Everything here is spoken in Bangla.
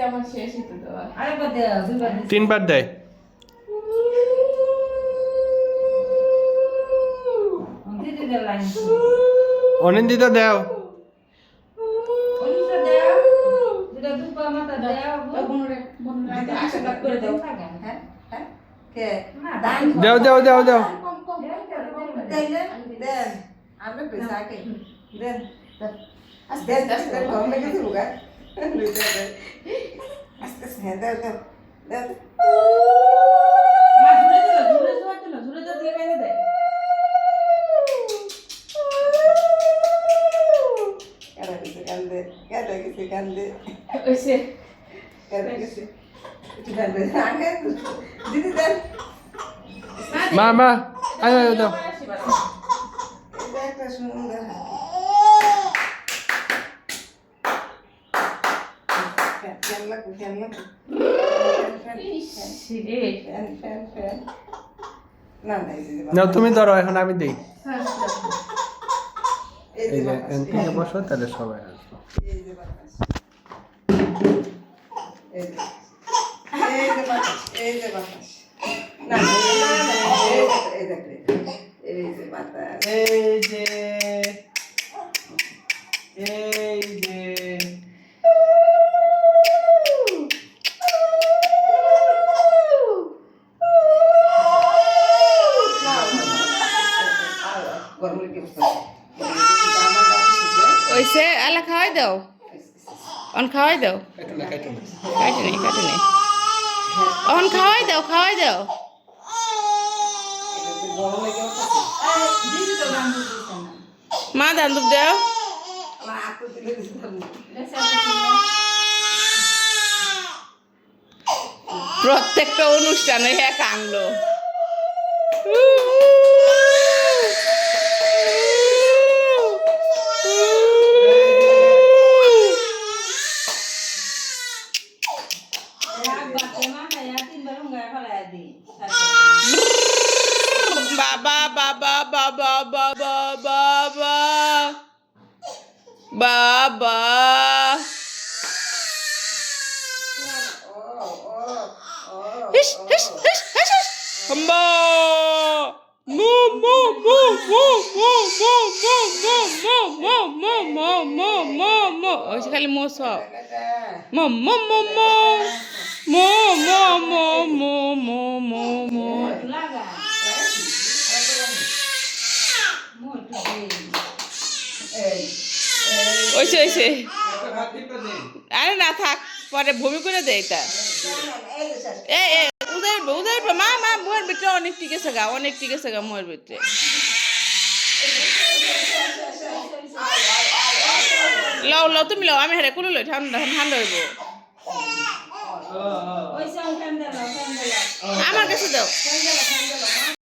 আমার শেষই তো দেওয়া। আরেকবার দে, দুইবার দে। 3 বার দেয়। দিদি লাইন অনিন্দিতা দাও। অনিশা দাও দুটা দুপা মাথা দাও বনুরে দিদি আশীর্বাদ করে দাও হ্যাঁ হ্যাঁ কে না দান দাও দাও দাও দাও। কম কম দেন দেন আমরা পয়সা কে দেন আস্তে আস্তে কম লেগে দিব গা আস্তে আস্তে হ্যাঁ দাও দাও দাও মা ঝুলে দিল ঝুলে যাওয়ার জন্য ঝুলে যাওয়া দিয়ে বাইরে দেয় কেডা কিছু কান্দে ওইসে কেডা কিছু একটু কান্দে আগে দিদি দেন মা মা আয় আয় দাও। এটা একটা সুন্দর ফ্যান লাগু ফ্যান লাগু ফ্যান ফ্যান ফ্যান না না এই যে নাও তুমি ধরো, এখন আমি দেই। এই এই যে যে এখান থেকে বসো, তাহলে সবাই আসবে। এই যে বাতাস এই যে বাতাস এই যে বাতাস না এই যে এই যে বাতাস এই যে ওইসে আলা খাওয়াই দাও, অন খাওয়াই দাও, কাটো না কাটো না। কাটে নেই অন খাওয়াই দাও, খাওয়াই দাও। দিদি তো গান দিতে না মা দান্দুক দাও। প্রত্যেকটা অনুষ্ঠানে এক আংলো। বাবা বাবা বাবা বাবা বাবা বাবা হিস হিস হিস হিস হিস হাম্বা মো মো মো মো মো মো মো মো মো মো মো মো মো মো ওই খালি মো সব মো মো মো মো মো মো মো মো মো মো মো লাগা মোটু ওইসে ওইসে আরে না থাক, পরে ভূমি করে দে এটা। এ এ উদয় উদয় মা মা মোর ভিতরে অনেক টিকে গা, অনেক টিকে গা মোর ভিতরে। লও লও তুমি লও, আমি হেরে কোনো লই ঠান্ডা ঠান্ডা হইব। ওই সব ফ্যান দাও আমার কাছে দাও। ফ্যান দাও